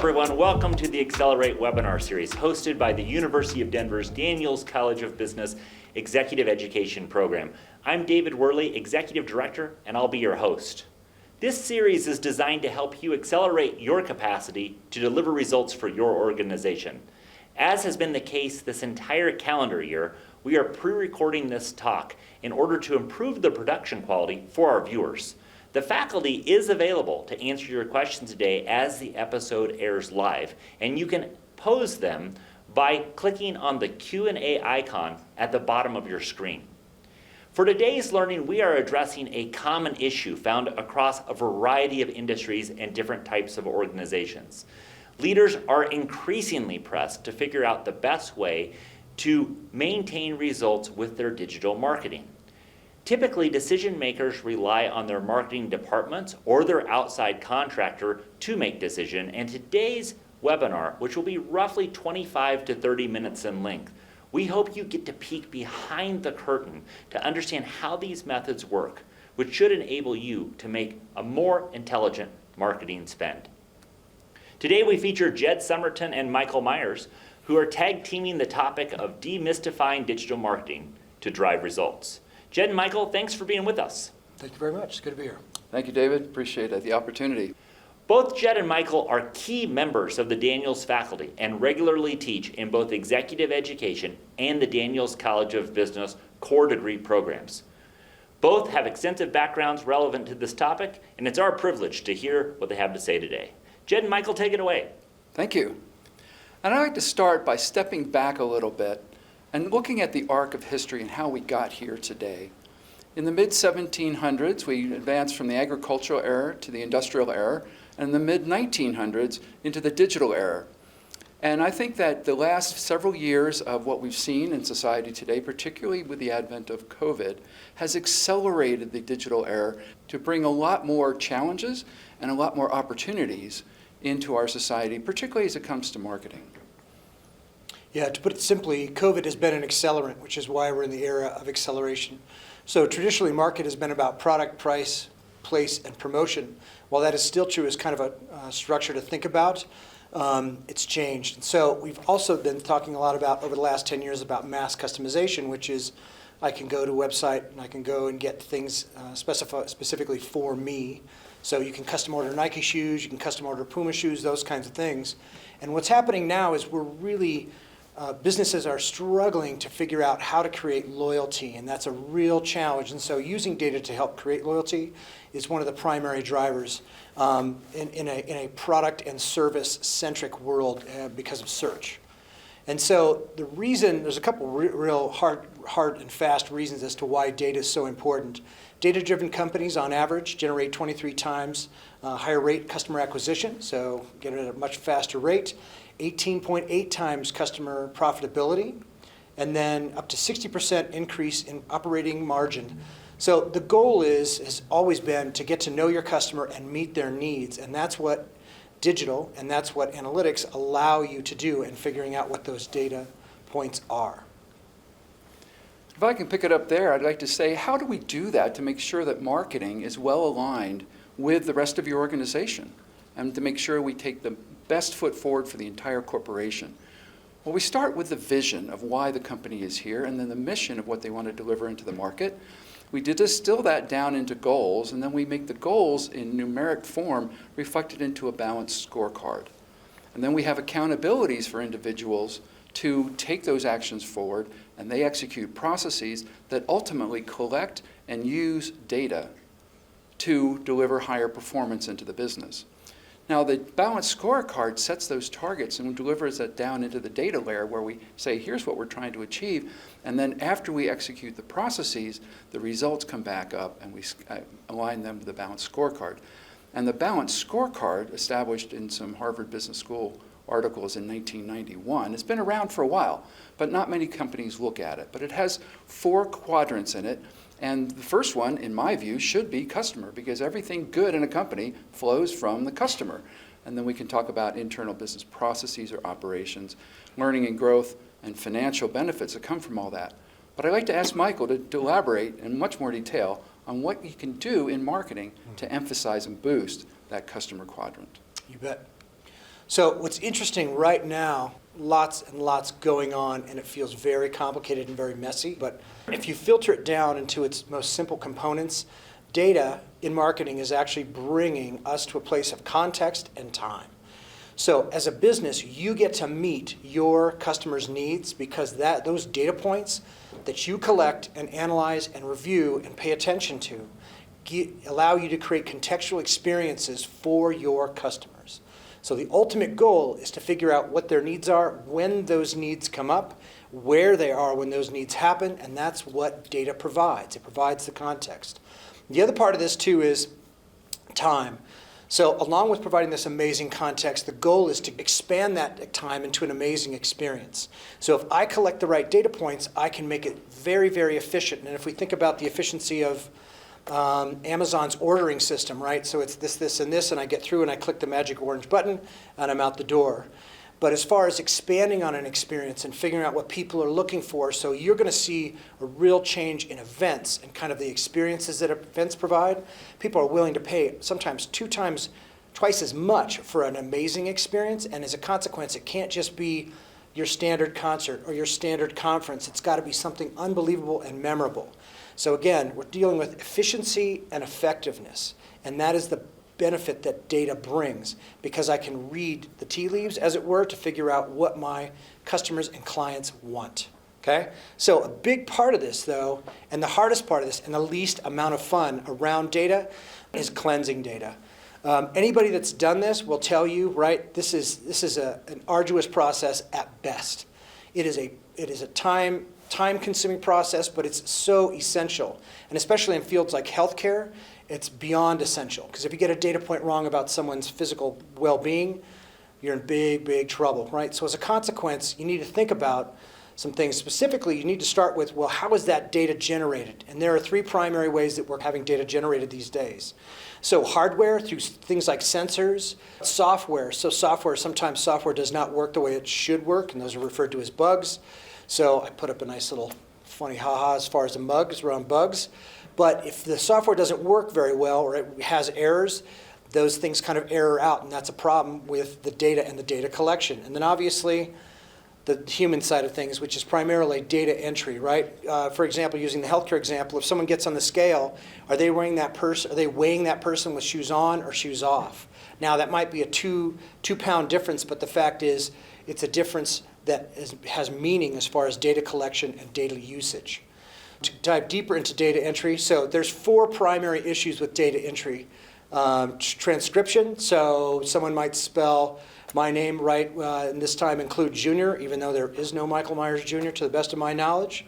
everyone. Welcome to the Accelerate webinar series hosted by the University of Denver's Daniels College of Business Executive Education Program. I'm David Worley, Executive Director, and I'll be your host. This series is designed to help you accelerate your capacity to deliver results for your organization. As has been the case this entire calendar year, we are pre-recording this talk in order to improve the production quality for our viewers. The faculty is available to answer your questions today as the episode airs live, and you can pose them by clicking on the Q&A icon at the bottom of your screen. For today's learning, we are addressing a common issue found across a variety of industries and different types of organizations. Leaders are increasingly pressed to figure out the best way to maintain results with their digital marketing. Typically, decision makers rely on their marketing departments or their outside contractor to make decisions, and today's webinar, which will be roughly 25 to 30 minutes in length, we hope you get to peek behind the curtain to understand how these methods work, which should enable you to make a more intelligent marketing spend. Today we feature Jed Summerton and Michael Myers, who are tag teaming the topic of demystifying digital marketing to drive results. Jed and Michael, thanks for being with us. Thank you very much. It's good to be here. Thank you, David. Appreciate the opportunity. Both Jed and Michael are key members of the Daniels faculty and regularly teach in both executive education and the Daniels College of Business core degree programs. Both have extensive backgrounds relevant to this topic, and it's our privilege to hear what they have to say today. Jed and Michael, take it away. Thank you. And I'd like to start by stepping back a little bit and looking at the arc of history and how we got here today. In the mid-1700s, we advanced from the agricultural era to the industrial era, and in the mid-1900s into the digital era. And I think that the last several years of what we've seen in society today, particularly with the advent of COVID, has accelerated the digital era to bring a lot more challenges and a lot more opportunities into our society, particularly as it comes to marketing. Yeah, to put it simply, COVID has been an accelerant, which is why we're in the era of acceleration. So traditionally, market has been about product, price, place, and promotion. While that is still true as kind of a structure to think about, it's changed. And so we've also been talking a lot about, over the last 10 years, about mass customization, which is I can go to a website and I can go and get things specifically for me. So you can custom order Nike shoes, you can custom order Puma shoes, those kinds of things. And what's happening now is we're really businesses are struggling to figure out how to create loyalty, and that's a real challenge. And so using data to help create loyalty is one of the primary drivers in a product and service-centric world because of search. And so the reason, there's a couple real hard and fast reasons as to why data is so important. Data-driven companies, on average, generate 23 times higher rate customer acquisition, so get it at a much faster rate. 18.8 times customer profitability, and then up to 60% increase in operating margin. So the goal has always been to get to know your customer and meet their needs, and that's what digital and that's what analytics allow you to do in figuring out what those data points are. If I can pick it up there, I'd like to say, how do we do that to make sure that marketing is well aligned with the rest of your organization and to make sure we take the best foot forward for the entire corporation? Well, we start with the vision of why the company is here and then the mission of what they want to deliver into the market. We distill that down into goals, and then we make the goals in numeric form reflected into a balanced scorecard. And then we have accountabilities for individuals to take those actions forward, and they execute processes that ultimately collect and use data to deliver higher performance into the business. Now, the balanced scorecard sets those targets and delivers that down into the data layer where we say, here's what we're trying to achieve. And then after we execute the processes, the results come back up and we align them to the balanced scorecard. And the balanced scorecard, established in some Harvard Business School articles in 1991, it's been around for a while, but not many companies look at it. But it has 4 quadrants in it. And the first one, in my view, should be customer, because everything good in a company flows from the customer. And then we can talk about internal business processes or operations, learning and growth, and financial benefits that come from all that. But I'd like to ask Michael to elaborate in much more detail on what you can do in marketing to emphasize and boost that customer quadrant. You bet. So what's interesting right now, lots and lots going on, and it feels very complicated and very messy. But if you filter it down into its most simple components, data in marketing is actually bringing us to a place of context and time. So as a business, you get to meet your customers' needs because those data points that you collect and analyze and review and pay attention to allow you to create contextual experiences for your customers. So the ultimate goal is to figure out what their needs are, when those needs come up, where they are when those needs happen, and that's what data provides. It provides the context. The other part of this, too, is time. So along with providing this amazing context, the goal is to expand that time into an amazing experience. So if I collect the right data points, I can make it very, very efficient. And if we think about the efficiency of Amazon's ordering system, right? So it's this, and this, and I get through and I click the magic orange button and I'm out the door. But as far as expanding on an experience and figuring out what people are looking for, so you're going to see a real change in events and kind of the experiences that events provide. People are willing to pay sometimes twice as much for an amazing experience, and as a consequence, it can't just be your standard concert or your standard conference. It's got to be something unbelievable and memorable. So again, we're dealing with efficiency and effectiveness, and that is the benefit that data brings, because I can read the tea leaves, as it were, to figure out what my customers and clients want. Okay? So a big part of this, though, and the hardest part of this, and the least amount of fun around data, is cleansing data. Anybody that's done this will tell you, right, this is an arduous process at best. It is a time-consuming process, but it's so essential. And especially in fields like healthcare, it's beyond essential. Because if you get a data point wrong about someone's physical well-being, you're in big, big trouble, right? So as a consequence, you need to think about some things. Specifically, you need to start with, well, how is that data generated? And there are three primary ways that we're having data generated these days. So hardware, through things like sensors. Software, sometimes software does not work the way it should work, and those are referred to as bugs. So I put up a nice little funny ha-ha as far as the mugs around bugs. But if the software doesn't work very well or it has errors, those things kind of error out, and that's a problem with the data and the data collection. And then obviously, the human side of things, which is primarily data entry, right? For example, using the healthcare example, if someone gets on the scale, are they weighing that person with shoes on or shoes off? Now, that might be a two-pound difference, but the fact is, it's a difference that has meaning as far as data collection and data usage. To dive deeper into data entry, so there's four primary issues with data entry. Transcription, so someone might spell my name right, and this time include Junior, even though there is no Michael Myers Jr. to the best of my knowledge.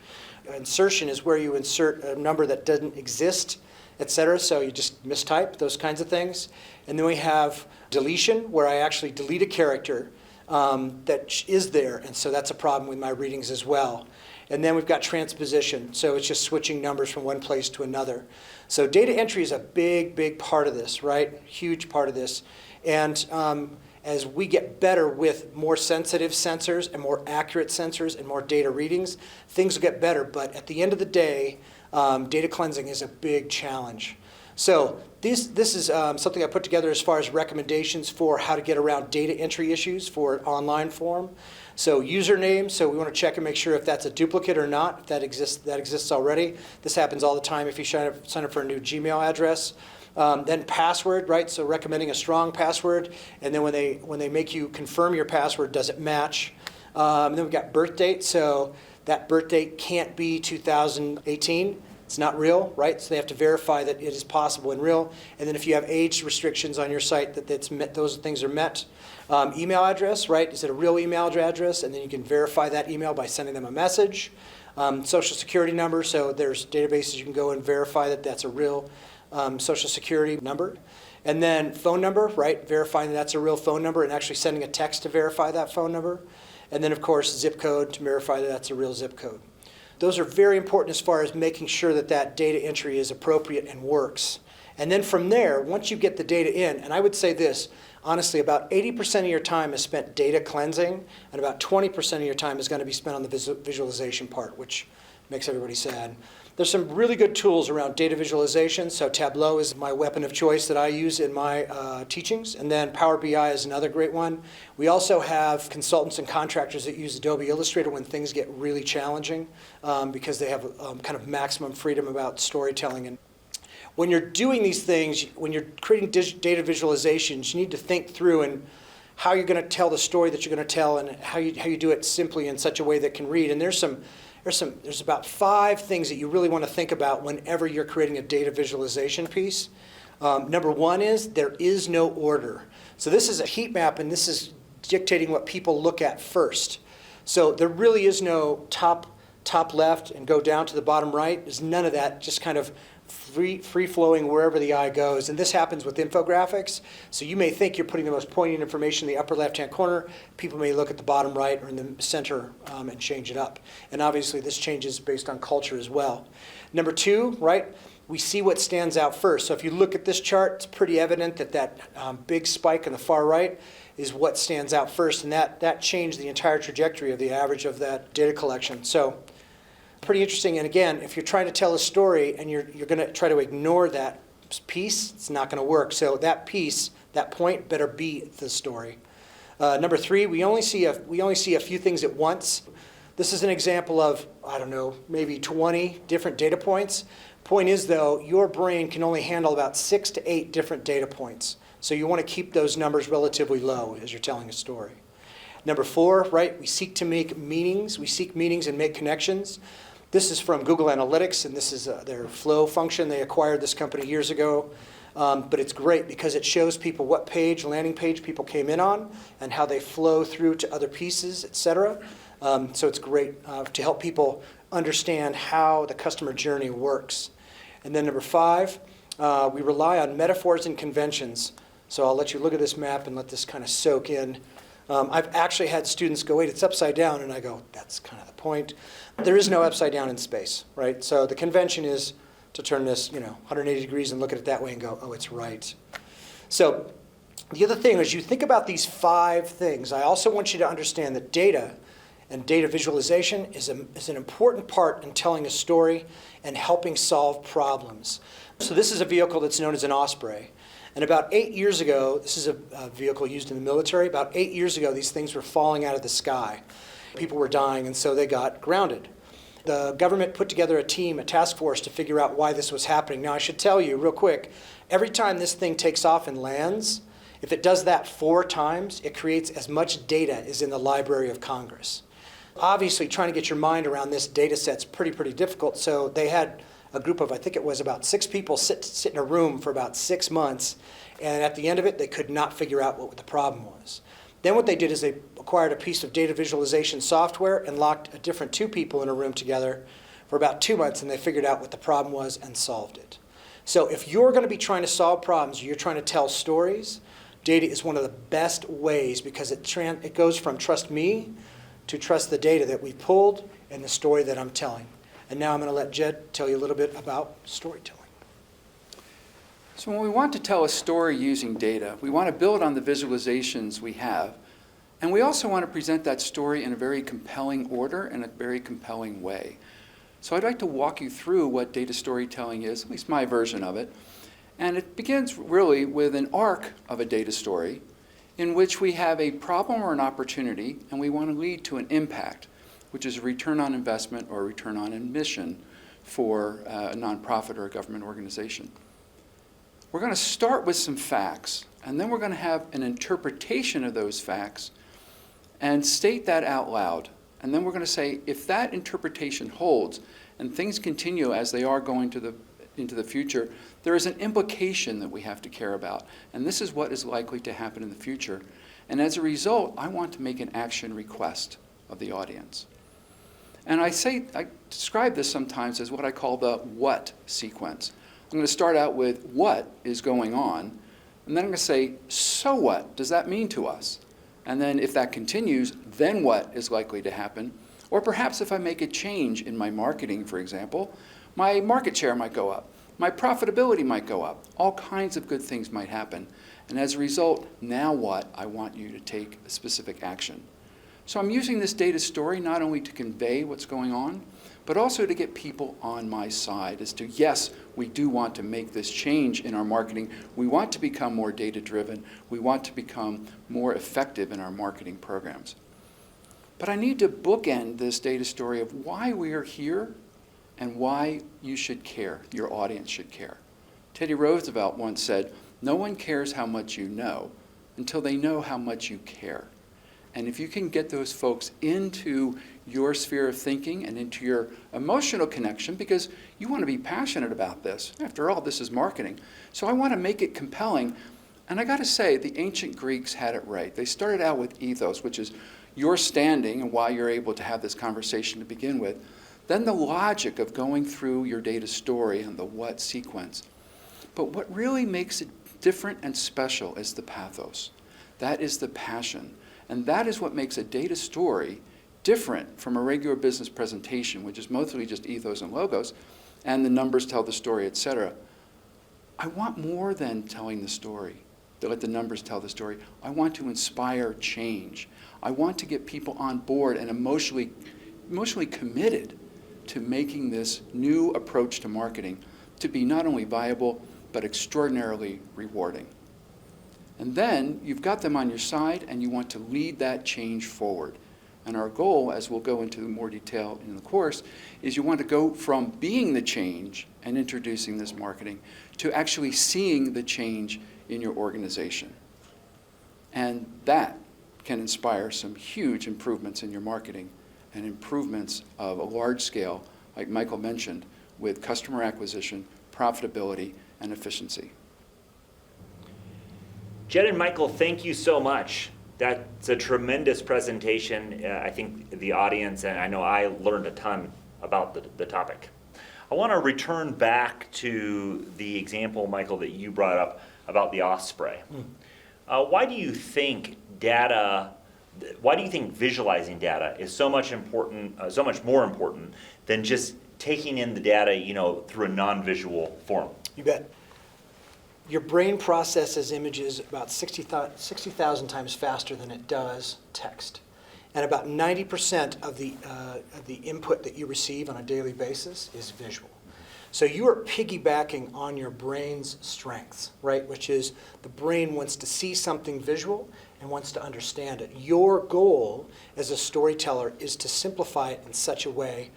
Insertion is where you insert a number that doesn't exist, etc. So you just mistype, those kinds of things. And then we have deletion, where I actually delete a character that is there, and so that's a problem with my readings as well. And then we've got transposition, so it's just switching numbers from one place to another. So data entry is a big, big part of this, right? Huge part of this. And as we get better with more sensitive sensors and more accurate sensors and more data readings, things will get better. But at the end of the day, data cleansing is a big challenge. So this is something I put together as far as recommendations for how to get around data entry issues for an online form. So username, so we want to check and make sure if that's a duplicate or not, if that exists already. This happens all the time if you sign up for a new Gmail address. Then password, right? So recommending a strong password. And then when they make you confirm your password, does it match? Then we've got birth date. So that birth date can't be 2018. It's not real, right? So they have to verify that it is possible and real. And then if you have age restrictions on your site, those things are met. Email address, right? Is it a real email address? And then you can verify that email by sending them a message. Social security number, so there's databases you can go and verify that that's a real social security number. And then phone number, right? Verifying that that's a real phone number and actually sending a text to verify that phone number. And then, of course, zip code to verify that that's a real zip code. Those are very important as far as making sure that that data entry is appropriate and works. And then from there, once you get the data in, and I would say this, honestly, about 80% of your time is spent data cleansing, and about 20% of your time is going to be spent on the visualization part, which makes everybody sad. There's some really good tools around data visualization. So Tableau is my weapon of choice that I use in my teachings. And then Power BI is another great one. We also have consultants and contractors that use Adobe Illustrator when things get really challenging because they have kind of maximum freedom about storytelling. And when you're doing these things, when you're creating data visualizations, you need to think through and how you're going to tell the story that you're going to tell and how you do it simply in such a way that can read. And there's about 5 things that you really want to think about whenever you're creating a data visualization piece. Number 1 is there is no order. So this is a heat map, and this is dictating what people look at first. So there really is no top left and go down to the bottom right. There's none of that, just kind of free-flowing wherever the eye goes. And this happens with infographics. So you may think you're putting the most poignant information in the upper left-hand corner. People may look at the bottom right or in the center and change it up. And obviously this changes based on culture as well. Number 2, right, we see what stands out first. So if you look at this chart, it's pretty evident that big spike on the far right is what stands out first. And that changed the entire trajectory of the average of that data collection. So pretty interesting. And again, if you're trying to tell a story and you're going to try to ignore that piece, it's not going to work. So that piece, that point, better be the story. Number 3, we only see a few things at once. This is an example of, I don't know, maybe 20 different data points. Point is, though, your brain can only handle about 6 to 8 different data points. So you want to keep those numbers relatively low as you're telling a story. Number 4, right, we seek to make meanings. We seek meanings and make connections. This is from Google Analytics, and this is their flow function. They acquired this company years ago. But it's great because it shows people what landing page people came in on and how they flow through to other pieces, et cetera. So it's great to help people understand how the customer journey works. And then number 5, we rely on metaphors and conventions. So I'll let you look at this map and let this kind of soak in. I've actually had students go, wait, it's upside down, and I go, that's kind of the point. There is no upside down in space, right? So the convention is to turn this, 180 degrees and look at it that way and go, oh, it's right. So the other thing is you think about these 5 things. I also want you to understand that data and data visualization is an important part in telling a story and helping solve problems. So this is a vehicle that's known as an Osprey. And about 8 years ago, this is a vehicle used in the military. About 8 years ago, these things were falling out of the sky. People were dying, and so they got grounded. The government put together a team, a task force, to figure out why this was happening. Now, I should tell you real quick, every time this thing takes off and lands, if it does that 4 times, it creates as much data as in the Library of Congress. Obviously, trying to get your mind around this data set's pretty difficult, so they had a group of, I think it was about 6 people sit in a room for about 6 months, and at the end of it, they could not figure out what the problem was. Then what they did is they acquired a piece of data visualization software and locked a different 2 people in a room together for about 2 months, and they figured out what the problem was and solved it. So if you're going to be trying to solve problems, or you're trying to tell stories, data is one of the best ways because it goes from trust me to trust the data that we pulled and the story that I'm telling. And now I'm going to let Jed tell you a little bit about storytelling. So when we want to tell a story using data, we want to build on the visualizations we have, and we also want to present that story in a very compelling order and a very compelling way. So I'd like to walk you through what data storytelling is, at least my version of it. And it begins really with an arc of a data story in which we have a problem or an opportunity, and we want to lead to an impact, which is a return on investment or a return on admission for a nonprofit or a government organization. We're going to start with some facts, and then we're going to have an interpretation of those facts and state that out loud. And then we're going to say, if that interpretation holds and things continue as they are going into the future, there is an implication that we have to care about. And this is what is likely to happen in the future. And as a result, I want to make an action request of the audience. And I describe this sometimes as what I call the what sequence. I'm going to start out with what is going on, and then I'm going to say, so what does that mean to us? And then if that continues, then what is likely to happen? Or perhaps if I make a change in my marketing, for example, my market share might go up, my profitability might go up, all kinds of good things might happen. And as a result, now what? I want you to take a specific action. So I'm using this data story not only to convey what's going on, but also to get people on my side as to, yes, we do want to make this change in our marketing. We want to become more data-driven. We want to become more effective in our marketing programs. But I need to bookend this data story of why we are here and why you should care, your audience should care. Teddy Roosevelt once said, "No one cares how much you know until they know how much you care." And if you can get those folks into your sphere of thinking and into your emotional connection, because you want to be passionate about this. After all, this is marketing. So I want to make it compelling. And I got to say, the ancient Greeks had it right. They started out with ethos, which is your standing and why you're able to have this conversation to begin with. Then the logic of going through your data story and the what sequence. But what really makes it different and special is the pathos. That is the passion. And that is what makes a data story different from a regular business presentation, which is mostly just ethos and logos, and the numbers tell the story, etc. I want more than telling the story, to let the numbers tell the story. I want to inspire change. I want to get people on board and emotionally committed to making this new approach to marketing to be not only viable, but extraordinarily rewarding. And then you've got them on your side and you want to lead that change forward. And our goal, as we'll go into more detail in the course, is you want to go from being the change and introducing this marketing to actually seeing the change in your organization. And that can inspire some huge improvements in your marketing and improvements of a large scale, like Michael mentioned, with customer acquisition, profitability, and efficiency. Jed and Michael, thank you so much. That's a tremendous presentation. I think the audience, and I know I learned a ton about the topic. I want to return back to the example, Michael, that you brought up about the osprey. Why do you think visualizing data is so much more important than just taking in the data, through a non-visual form? You bet. Your brain processes images about 60,000 times faster than it does text. And about 90% of the input that you receive on a daily basis is visual. So you are piggybacking on your brain's strengths, right? Which is the brain wants to see something visual and wants to understand it. Your goal as a storyteller is to simplify it in such a way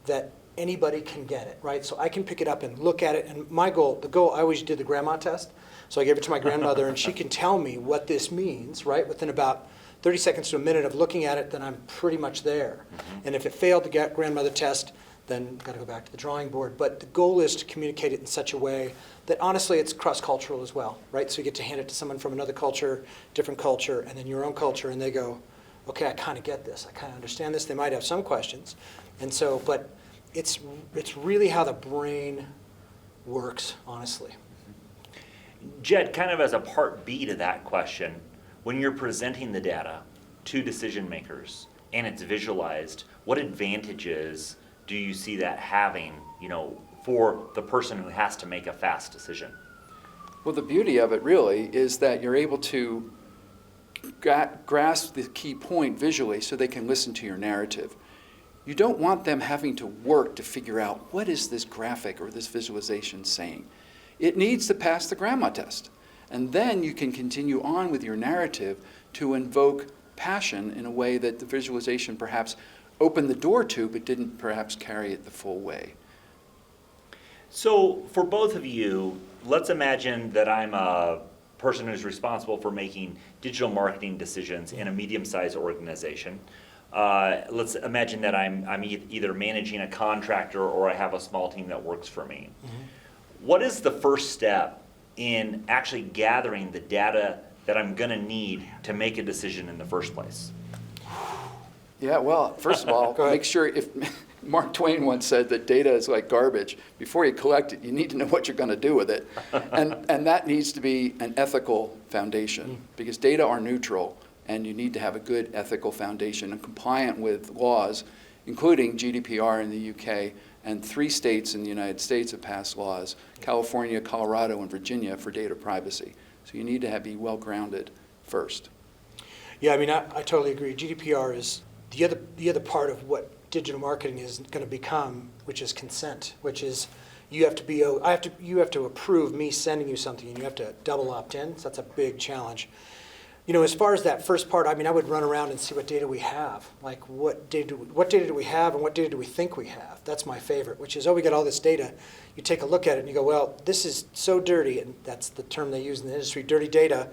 that anybody can get it, right? So I can pick it up and look at it, and I always did the grandma test. So I gave it to my grandmother, and she can tell me what this means, right? Within about 30 seconds to a minute of looking at it, then I'm pretty much there. And if it failed the grandmother test, then got to go back to the drawing board. But the goal is to communicate it in such a way that honestly it's cross-cultural as well, right? So you get to hand it to someone from another culture, different culture, and then your own culture, and they go, okay, I kind of get this. I kind of understand this. They might have some questions. And so, but it's really how the brain works, honestly. Jed, kind of as a part B to that question, when you're presenting the data to decision makers and it's visualized, what advantages do you see that having, for the person who has to make a fast decision? Well, the beauty of it really is that you're able to grasp the key point visually so they can listen to your narrative. You don't want them having to work to figure out what is this graphic or this visualization saying. It needs to pass the grandma test. And then you can continue on with your narrative to invoke passion in a way that the visualization perhaps opened the door to, but didn't perhaps carry it the full way. So for both of you, let's imagine that I'm a person who's responsible for making digital marketing decisions in a medium-sized organization. Let's imagine that I'm either managing a contractor or I have a small team that works for me. What is the first step in actually gathering the data that I'm going to need to make a decision in the first place? Yeah, well, first of all, make sure if Mark Twain once said that data is like garbage. Before you collect it, you need to know what you're going to do with it. And that needs to be an ethical foundation because data are neutral and you need to have a good ethical foundation and compliant with laws, including GDPR in the UK, and 3 states in the United States have passed laws, California, Colorado, and Virginia, for data privacy. So you need to be well-grounded first. Yeah, I mean, I totally agree. GDPR is the other part of what digital marketing is going to become, which is consent, which is you have to approve me sending you something, and you have to double opt in. So that's a big challenge. As far as that first part, I mean, I would run around and see what data we have. Like, what data do we have, and what data do we think we have? That's my favorite, which is, we got all this data. You take a look at it, and you go, well, this is so dirty, and that's the term they use in the industry, dirty data,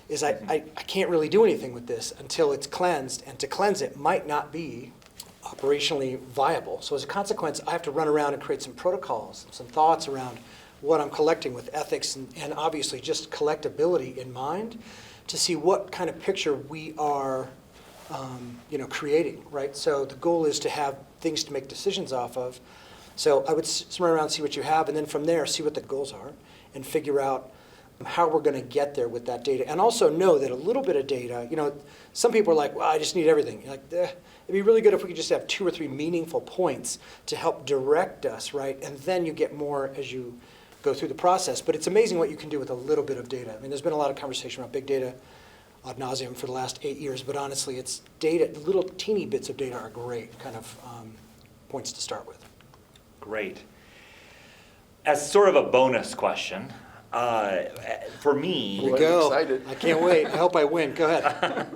is I can't really do anything with this until it's cleansed, and to cleanse it might not be operationally viable. So as a consequence, I have to run around and create some protocols, some thoughts around what I'm collecting with ethics and obviously just collectability in mind, to see what kind of picture we are creating, right? So the goal is to have things to make decisions off of. So I would run around, see what you have, and then from there, see what the goals are, and figure out how we're going to get there with that data. And also know that a little bit of data, some people are like, well, I just need everything. You're like, it'd be really good if we could just have 2 or 3 meaningful points to help direct us, right? And then you get more as you go through the process. But it's amazing what you can do with a little bit of data. I mean, there's been a lot of conversation about big data ad nauseum for the last 8 years, but honestly, it's data, little teeny bits of data are great kind of points to start with. Great. As sort of a bonus question, for me, Here we go. Excited. I can't wait. I hope I win. Go ahead.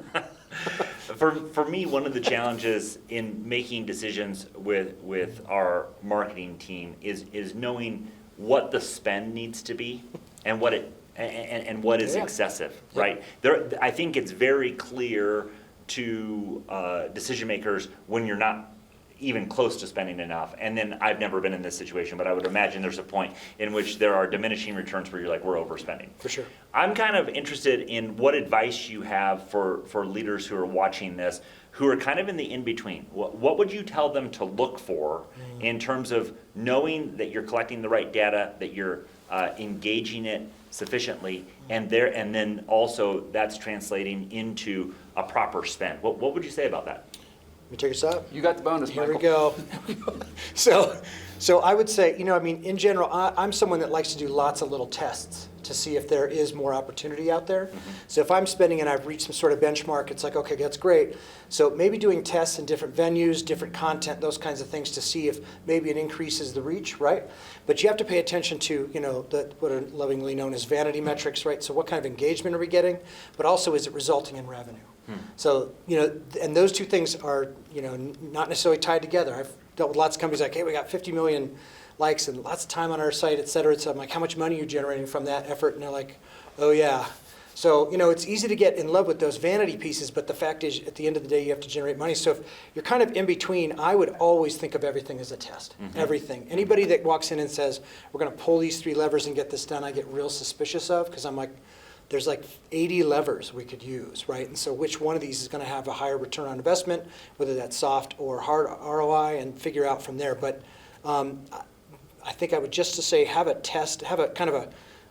For me, one of the challenges in making decisions with our marketing team is knowing what the spend needs to be and what is Yeah. excessive, Yeah. right? I think it's very clear to decision makers when you're not even close to spending enough. And then I've never been in this situation, but I would imagine there's a point in which there are diminishing returns where you're like, we're overspending. For sure. I'm kind of interested in what advice you have for leaders who are watching this, who are kind of in the in-between. What would you tell them to look for in terms of knowing that you're collecting the right data, that you're engaging it sufficiently, and then also that's translating into a proper spend? What would you say about that? Let me take us up. You got the bonus, Here Michael. we go. So I would say, in general, I'm someone that likes to do lots of little tests to see if there is more opportunity out there. Mm-hmm. So if I'm spending and I've reached some sort of benchmark, it's like, okay, that's great. So maybe doing tests in different venues, different content, those kinds of things to see if maybe it increases the reach, right? But you have to pay attention to, what are lovingly known as vanity metrics, right? So what kind of engagement are we getting? But also, is it resulting in revenue? So, and those two things are, not necessarily tied together. I've dealt with lots of companies like, hey, we got 50 million likes and lots of time on our site, et cetera. So I'm like, how much money are you generating from that effort? And they're like, oh, yeah. So, it's easy to get in love with those vanity pieces, but the fact is, at the end of the day, you have to generate money. So if you're kind of in between, I would always think of everything as a test, everything. Anybody that walks in and says, we're going to pull these 3 levers and get this done, I get real suspicious of, because I'm like, there's like 80 levers we could use, right? And so which one of these is going to have a higher return on investment, whether that's soft or hard ROI, and figure out from there. But I think I would just to say have a test, have a kind of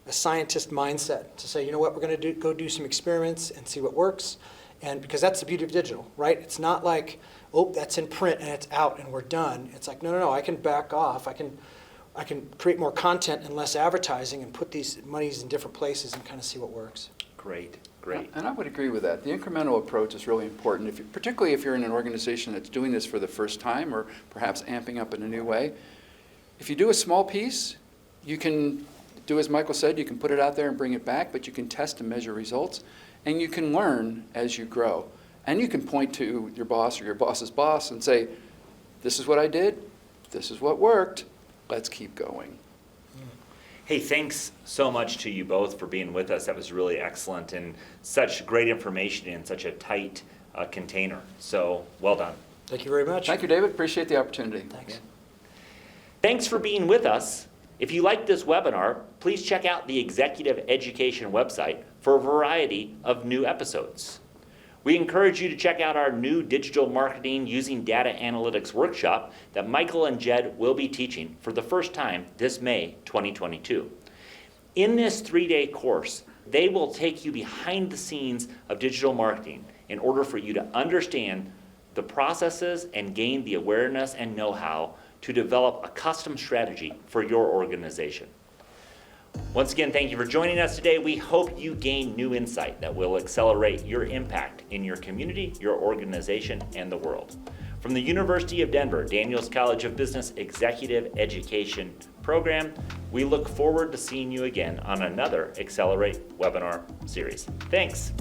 a scientist mindset to say, you know what, we're going to go do some experiments and see what works. And because that's the beauty of digital, right? It's not like, oh, that's in print and it's out and we're done. It's like, no, I can back off. I can create more content and less advertising and put these monies in different places and kind of see what works. Great. And I would agree with that. The incremental approach is really important, particularly if you're in an organization that's doing this for the first time or perhaps amping up in a new way. If you do a small piece, you can do as Michael said, you can put it out there and bring it back, but you can test and measure results, and you can learn as you grow. And you can point to your boss or your boss's boss and say, this is what I did, this is what worked, let's keep going. Hey, thanks so much to you both for being with us. That was really excellent and such great information in such a tight container. So, well done. Thank you very much. Thank you, David. Appreciate the opportunity. Thanks. Thanks for being with us. If you liked this webinar, please check out the Executive Education website for a variety of new episodes. We encourage you to check out our new digital marketing using data analytics workshop that Michael and Jed will be teaching for the first time this May 2022. In this 3-day course, they will take you behind the scenes of digital marketing in order for you to understand the processes and gain the awareness and know-how to develop a custom strategy for your organization. Once again, thank you for joining us today. We hope you gain new insight that will accelerate your impact in your community, your organization, and the world. From the University of Denver, Daniels College of Business Executive Education Program, we look forward to seeing you again on another Accelerate webinar series. Thanks.